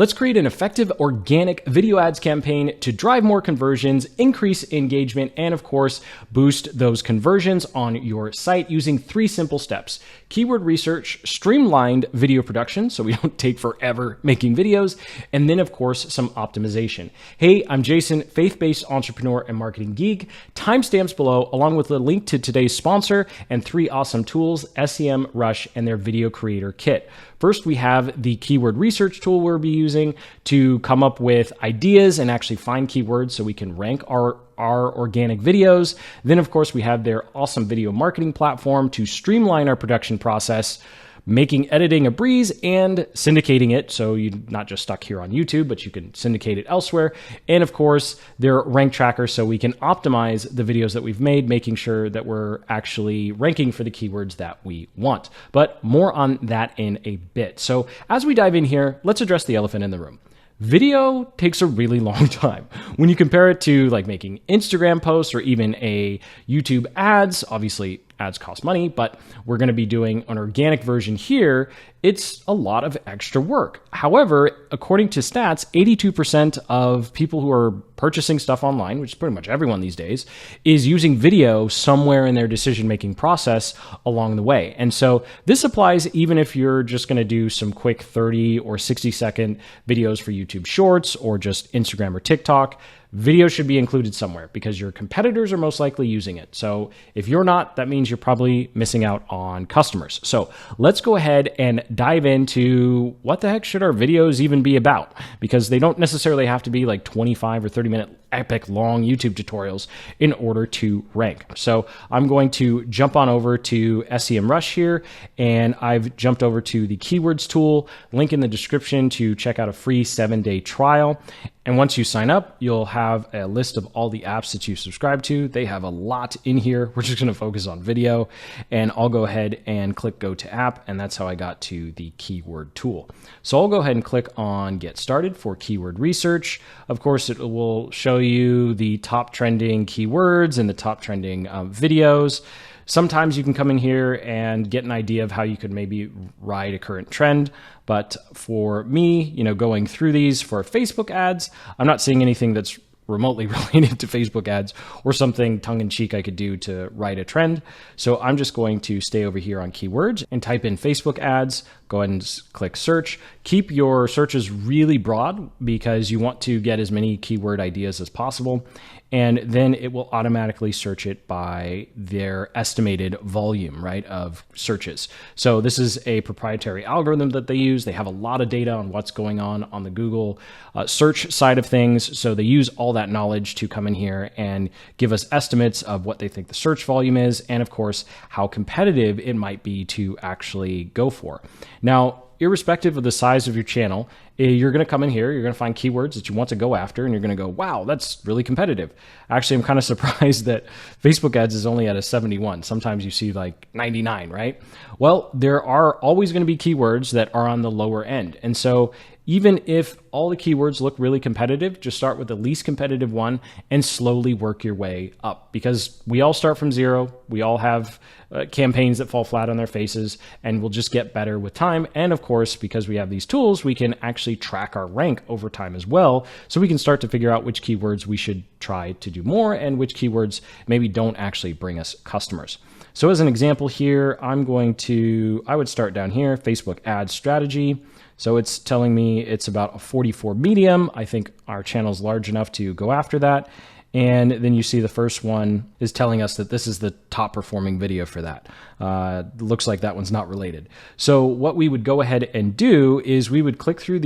Let's create an effective organic video ads campaign to drive more conversions, increase engagement, and of course, boost those conversions on your site using 3 simple steps. Keyword research, streamlined video production, so we don't take forever making videos, and then of course, some optimization. Hey, I'm Jason, faith-based entrepreneur and marketing geek. Timestamps below, along with a link to today's sponsor and 3 awesome tools, SEMRush and their video creator kit. First, we have the keyword research tool we'll be using to come up with ideas and actually find keywords so we can rank our organic videos. Then, of course, we have their awesome video marketing platform to streamline our production process, making editing a breeze and syndicating it so you're not just stuck here on YouTube, but you can syndicate it elsewhere. And of course, their rank tracker so we can optimize the videos that we've made, making sure that we're actually ranking for the keywords that we want. But more on that in a bit. So as we dive in here, let's address the elephant in the room. Video takes a really long time. When you compare it to like making Instagram posts or even a YouTube ads, obviously ads cost money, but we're going to be doing an organic version here. It's a lot of extra work. However, according to stats, 82% of people who are purchasing stuff online, which is pretty much everyone these days, is using video somewhere in their decision-making process along the way. And so this applies even if you're just going to do some quick 30 or 60-second videos for YouTube Shorts or just Instagram or TikTok. Video should be included somewhere because your competitors are most likely using it. So if you're not, that means you're probably missing out on customers. So let's go ahead and dive into what the heck should our videos even be about, because they don't necessarily have to be like 25 or 30-minute epic long YouTube tutorials in order to rank. So I'm going to jump on over to SEMRush here, and I've jumped over to the keywords tool, link in the description to check out a free 7-day trial. And once you sign up, you'll have a list of all the apps that you subscribe to. They have a lot in here. We're just going to focus on video, and I'll go ahead and click go to app, and that's how I got to the keyword tool. So I'll go ahead and click on get started for keyword research. Of course, it will show you the top trending keywords and the top trending videos. Sometimes you can come in here and get an idea of how you could maybe ride a current trend. But for me, going through these for Facebook ads, I'm not seeing anything that's remotely related to Facebook ads or something tongue-in-cheek I could do to ride a trend. So I'm just going to stay over here on keywords and type in Facebook ads, go ahead and click search. Keep your searches really broad because you want to get as many keyword ideas as possible. And then it will automatically search it by their estimated volume, right, of searches. So this is a proprietary algorithm that they use. They have a lot of data on what's going on the Google search side of things. So they use all that knowledge to come in here and give us estimates of what they think the search volume is, and of course, how competitive it might be to actually go for. Now, irrespective of the size of your channel, you're going to come in here, you're going to find keywords that you want to go after, and you're going to go, wow, that's really competitive. Actually, I'm kind of surprised that Facebook ads is only at a 71. Sometimes you see like 99, right? Well, there are always going to be keywords that are on the lower end. And so even if all the keywords look really competitive, just start with the least competitive one and slowly work your way up, because we all start from zero. We all have campaigns that fall flat on their faces, and we'll just get better with time. And of course, because we have these tools, we can actually track our rank over time as well. So we can start to figure out which keywords we should try to do more and which keywords maybe don't actually bring us customers. So as an example here, I would start down here, Facebook ad strategy. So it's telling me it's about a 44 medium. I think our channel is large enough to go after that. And then you see the first one is telling us that this is the top performing video for that. Looks like that one's not related. So what we would go ahead and do is we would click through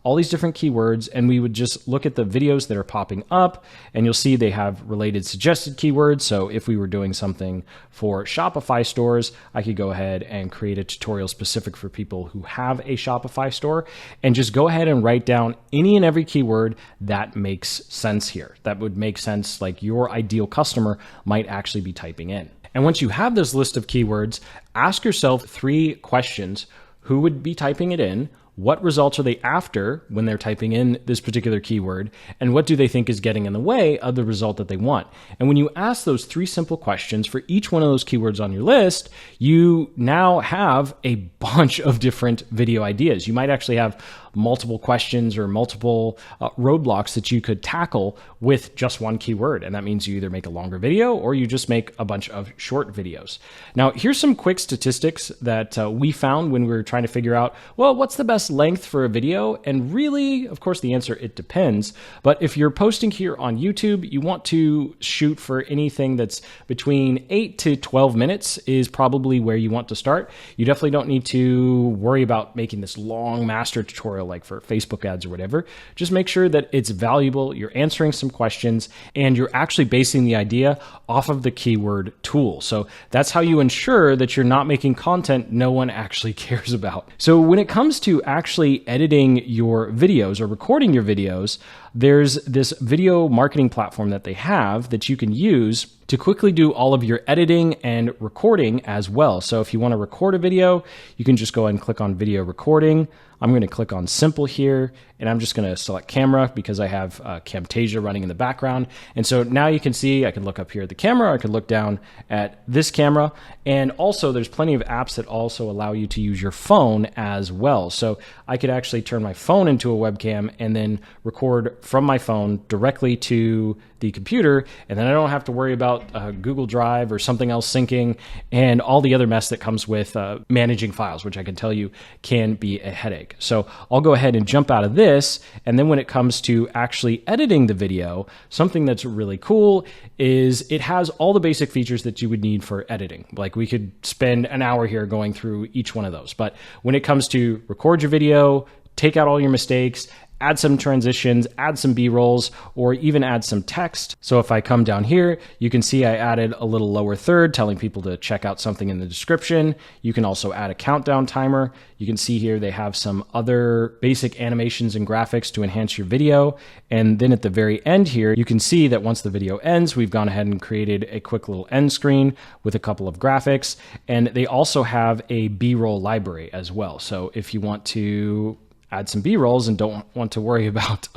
all these different keywords, and we would just look at the videos that are popping up, and you'll see they have related suggested keywords. So if we were doing something for Shopify stores, I could go ahead and create a tutorial specific for people who have a Shopify store, and just go ahead and write down any and every keyword that makes sense here. That would make sense, like your ideal customer might actually be typing in. And once you have this list of keywords, ask yourself 3 questions. Who would be typing it in? what results are they after when they're typing in this particular keyword, and what do they think is getting in the way of the result that they want. And when you ask those 3 simple questions for each one of those keywords on your list, you now have a bunch of different video ideas. You might actually have multiple questions or multiple roadblocks that you could tackle with just one keyword. And that means you either make a longer video or you just make a bunch of short videos. Now, here's some quick statistics that we found when we were trying to figure out, well, what's the best length for a video? And really, of course, the answer, it depends. But if you're posting here on YouTube, you want to shoot for anything that's between 8 to 12 minutes is probably where you want to start. You definitely don't need to worry about making this long master tutorial like for Facebook ads or whatever. Just make sure that it's valuable, you're answering some questions, and you're actually basing the idea off of the keyword tool. So that's how you ensure that you're not making content no one actually cares about. So when it comes to actually editing your videos or recording your videos, there's this video marketing platform that they have that you can use to quickly do all of your editing and recording as well. So if you want to record a video, you can just go ahead and click on video recording. I'm going to click on simple here, and I'm just going to select camera because I have Camtasia running in the background. And so now you can see I can look up here at the camera, I can look down at this camera, and also there's plenty of apps that also allow you to use your phone as well. So I could actually turn my phone into a webcam and then record from my phone directly to the computer, and then I don't have to worry about Google Drive or something else syncing and all the other mess that comes with managing files, which I can tell you can be a headache. So I'll go ahead and jump out of this, and then when it comes to actually editing the video, something that's really cool is it has all the basic features that you would need for editing. Like we could spend an hour here going through each one of those, but when it comes to record your video, take out all your mistakes, add some transitions, add some B-rolls, or even add some text. So if I come down here, you can see I added a little lower third telling people to check out something in the description. You can also add a countdown timer. You can see here they have some other basic animations and graphics to enhance your video. And then at the very end here, you can see that once the video ends, we've gone ahead and created a quick little end screen with a couple of graphics. And they also have a B-roll library as well. So if you want to add some B-rolls and don't want to worry about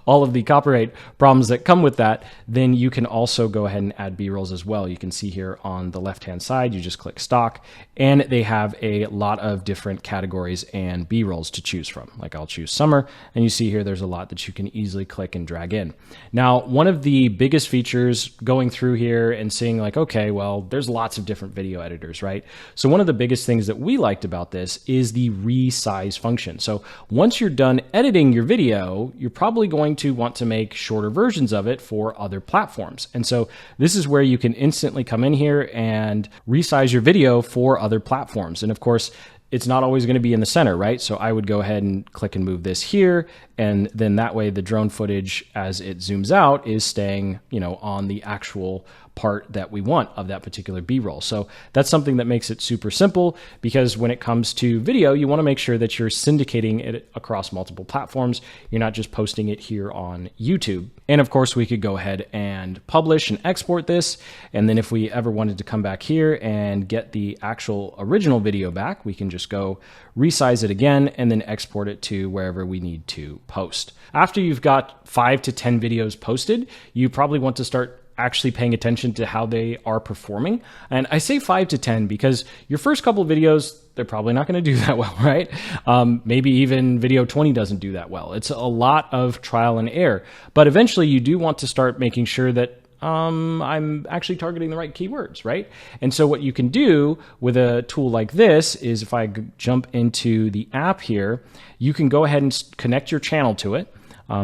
all of the copyright problems that come with that, then you can also go ahead and add B-rolls as well. You can see here on the left-hand side, you just click stock, and they have a lot of different categories and B-rolls to choose from. Like I'll choose summer, and you see here there's a lot that you can easily click and drag in. Now, one of the biggest features going through here and seeing like, okay, well, there's lots of different video editors, right? So one of the biggest things that we liked about this is the resize function. So once you're done editing your video, you're probably going to want to make shorter versions of it for other platforms. And so this is where you can instantly come in here and resize your video for other platforms. And of course, it's not always going to be in the center, right? So I would go ahead and click and move this here. And then that way the drone footage as it zooms out is staying, on the actual part that we want of that particular B-roll. So that's something that makes it super simple, because when it comes to video, you want to make sure that you're syndicating it across multiple platforms. You're not just posting it here on YouTube. And of course, we could go ahead and publish and export this. And then if we ever wanted to come back here and get the actual original video back, we can just go resize it again and then export it to wherever we need to post. After you've got 5 to 10 videos posted, you probably want to start actually paying attention to how they are performing. And I say 5 to 10 because your first couple of videos, they're probably not going to do that well, right? Maybe even video 20 doesn't do that well. It's a lot of trial and error. But eventually you do want to start making sure that I'm actually targeting the right keywords, right? And so what you can do with a tool like this is if I jump into the app here, you can go ahead and connect your channel to it.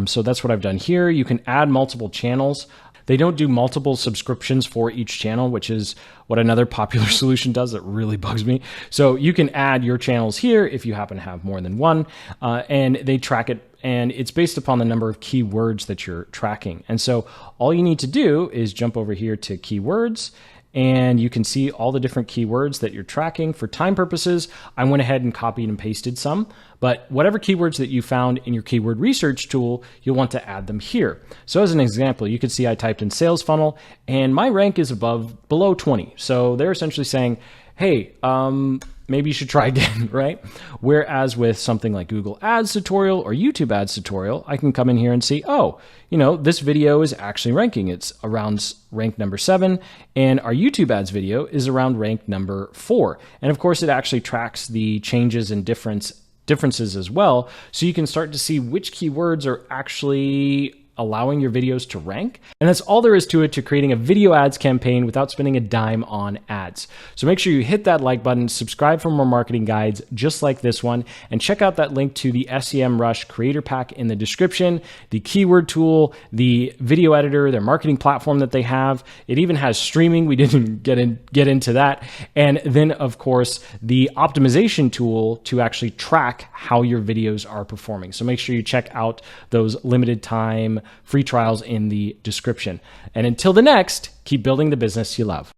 So that's what I've done here. You can add multiple channels. They don't do multiple subscriptions for each channel, which is what another popular solution does that really bugs me. So you can add your channels here if you happen to have more than one, and they track it, and it's based upon the number of keywords that you're tracking. And so all you need to do is jump over here to keywords, and you can see all the different keywords that you're tracking. For time purposes, I went ahead and copied and pasted some, but whatever keywords that you found in your keyword research tool, you'll want to add them here. So as an example, you can see I typed in sales funnel, and my rank is below 20. So they're essentially saying, hey, maybe you should try again, right? Whereas with something like Google Ads tutorial or YouTube Ads tutorial, I can come in here and see, oh, this video is actually ranking. It's around rank number 7, and our YouTube Ads video is around rank number 4. And of course, it actually tracks the changes and differences as well, so you can start to see which keywords are actually allowing your videos to rank. And that's all there is to it, to creating a video ads campaign without spending a dime on ads. So make sure you hit that like button, subscribe for more marketing guides just like this one, and check out that link to the SEMRush creator pack in the description, the keyword tool, the video editor, their marketing platform that they have. It even has streaming. We didn't get into that. And then of course, the optimization tool to actually track how your videos are performing. So make sure you check out those limited time free trials in the description. And until the next, keep building the business you love.